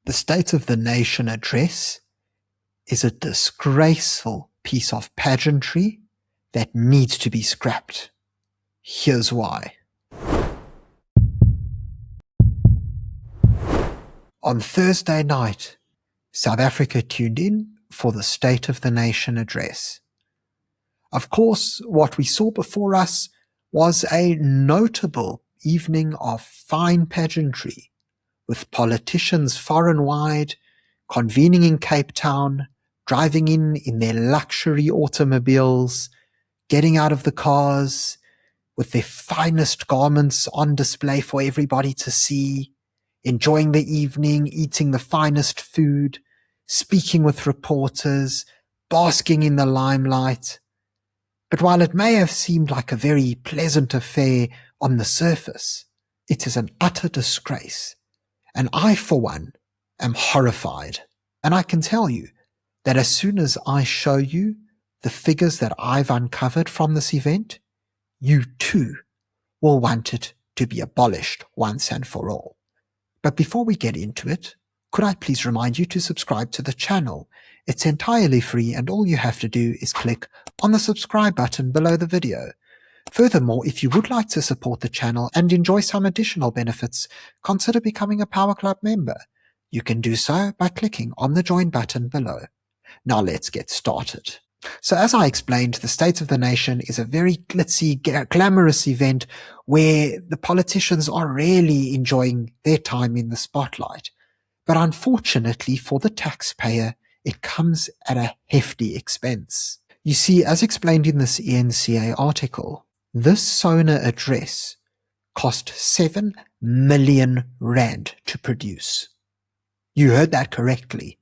The State of the Nation address is a disgraceful piece of pageantry that needs to be scrapped. Here's why. On Thursday night, South Africa tuned in for the State of the Nation address. Of course, what we saw before us was a notable evening of fine pageantry, with politicians far and wide convening in Cape Town, driving in their luxury automobiles, getting out of the cars with their finest garments on display for everybody to see, enjoying the evening, eating the finest food, speaking with reporters, basking in the limelight. But while it may have seemed like a very pleasant affair on the surface, it is an utter disgrace. And I, for one, am horrified. And I can tell you that as soon as I show you the figures that I've uncovered from this event, you too will want it to be abolished once and for all. But before we get into it, could I please remind you to subscribe to the channel? It's entirely free and all you have to do is click on the subscribe button below the video. Furthermore, if you would like to support the channel and enjoy some additional benefits, consider becoming a Power Club member. You can do so by clicking on the join button below. Now let's get started. So as I explained, the State of the Nation is a very glitzy, glamorous event where the politicians are really enjoying their time in the spotlight. But unfortunately for the taxpayer, it comes at a hefty expense. You see, as explained in this ENCA article, this SONA address cost 7 million rand to produce. You heard that correctly.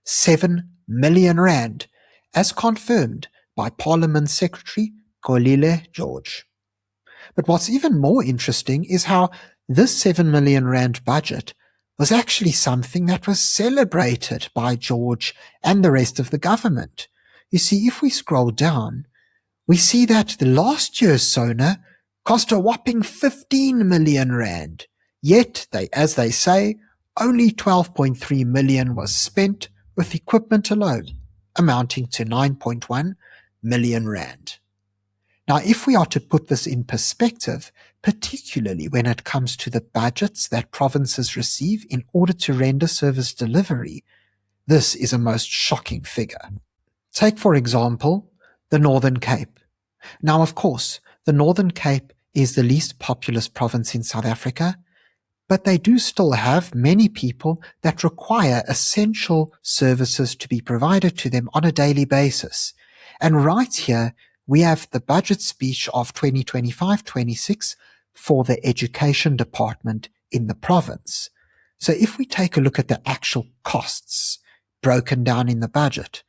7 million rand, as confirmed by Parliament Secretary Kolile George. But what's even more interesting is how this 7 million rand budget was actually something that was celebrated by George and the rest of the government. You see, if we scroll down, we see that the last year's SONA cost a whopping 15 million rand. Yet, as they say, only 12.3 million was spent with equipment alone, amounting to 9.1 million rand. Now, if we are to put this in perspective, particularly when it comes to the budgets that provinces receive in order to render service delivery, this is a most shocking figure. Take, for example, the Northern Cape. Now, of course, the Northern Cape is the least populous province in South Africa, but they do still have many people that require essential services to be provided to them on a daily basis. And right here, we have the budget speech of 2025-26 for the education department in the province. So if we take a look at the actual costs broken down in the budget,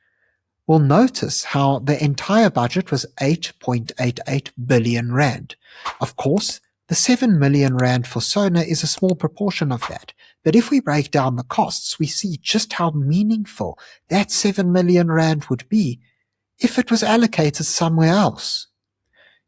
we'll notice how the entire budget was 8.88 billion rand. Of course, the 7 million rand for SONA is a small proportion of that. But if we break down the costs, we see just how meaningful that 7 million rand would be if it was allocated somewhere else.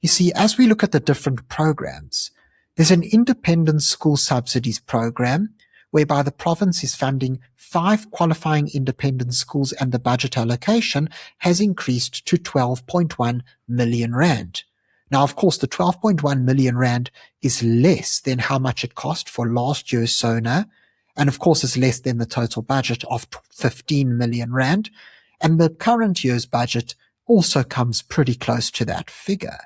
You see, as we look at the different programs, there's an independent school subsidies program whereby the province is funding 5 qualifying independent schools and the budget allocation has increased to 12.1 million rand. Now, of course, the 12.1 million rand is less than how much it cost for last year's SONA, and of course is less than the total budget of 15 million rand, and the current year's budget also comes pretty close to that figure.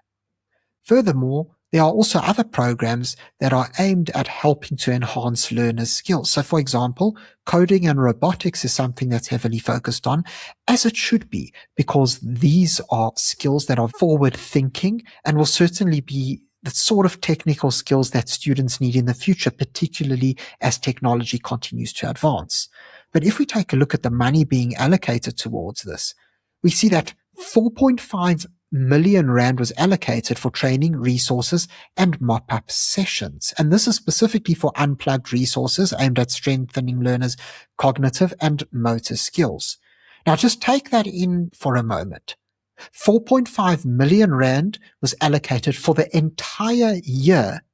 Furthermore, there are also other programs that are aimed at helping to enhance learners' skills. So, for example, coding and robotics is something that's heavily focused on, as it should be, because these are skills that are forward-thinking and will certainly be the sort of technical skills that students need in the future, particularly as technology continues to advance. But if we take a look at the money being allocated towards this, we see that 4.5 million rand was allocated for training, resources, and mop-up sessions. And this is specifically for unplugged resources aimed at strengthening learners' cognitive and motor skills. Now, just take that in for a moment. 4.5 million rand was allocated for the entire year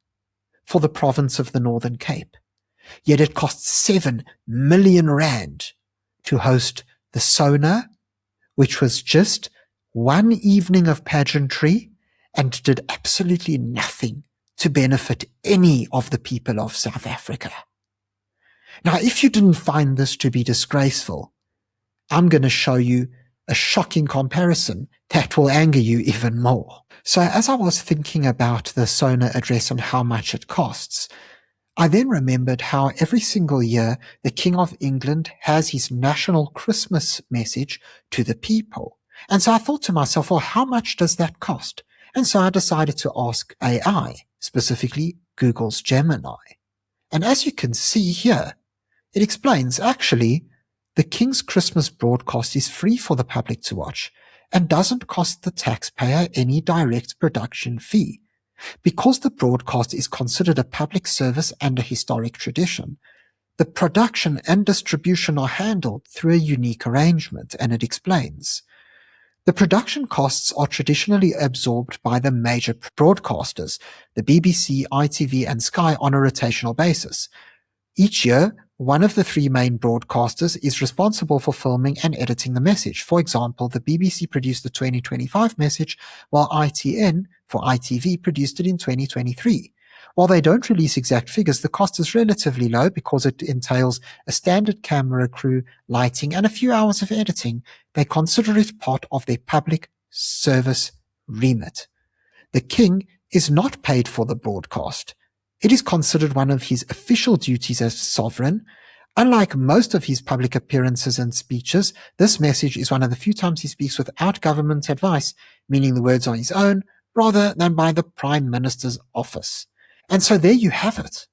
for the province of the Northern Cape. Yet it cost 7 million rand to host the SONA, which was just one evening of pageantry and did absolutely nothing to benefit any of the people of South Africa. Now, if you didn't find this to be disgraceful, I'm going to show you a shocking comparison that will anger you even more. So as I was thinking about the SONA address and how much it costs, I then remembered how every single year the King of England has his national Christmas message to the people. And so I thought to myself, well, how much does that cost? And so I decided to ask AI, specifically Google's Gemini. And as you can see here, it explains actually the King's Christmas broadcast is free for the public to watch and doesn't cost the taxpayer any direct production fee. Because the broadcast is considered a public service and a historic tradition, the production and distribution are handled through a unique arrangement, and it explains. The production costs are traditionally absorbed by the major broadcasters, the BBC, ITV, and Sky, on a rotational basis. Each year, one of the three main broadcasters is responsible for filming and editing the message. For example, the BBC produced the 2025 message, while ITN for ITV produced it in 2023. While they don't release exact figures, the cost is relatively low because it entails a standard camera crew, lighting, and a few hours of editing. They consider it part of their public service remit. The King is not paid for the broadcast. It is considered one of his official duties as sovereign. Unlike most of his public appearances and speeches, this message is one of the few times he speaks without government advice, meaning the words are his own, rather than by the Prime Minister's office. And so there you have it.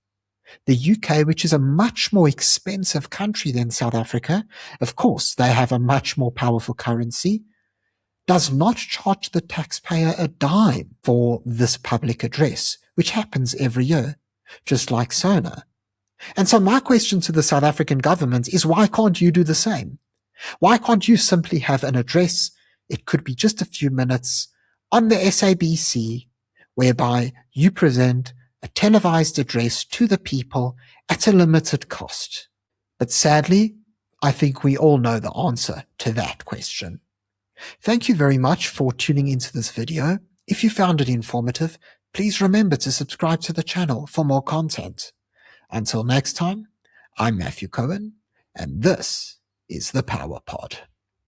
The UK, which is a much more expensive country than South Africa, of course, they have a much more powerful currency, does not charge the taxpayer a dime for this public address, which happens every year, just like SONA. And so my question to the South African government is, why can't you do the same? Why can't you simply have an address, it could be just a few minutes, on the SABC, whereby you present a televised address to the people at a limited cost? But sadly, I think we all know the answer to that question. Thank you very much for tuning into this video. If you found it informative, please remember to subscribe to the channel for more content. Until next time, I'm Matthew Cohen, and this is the Power Pod.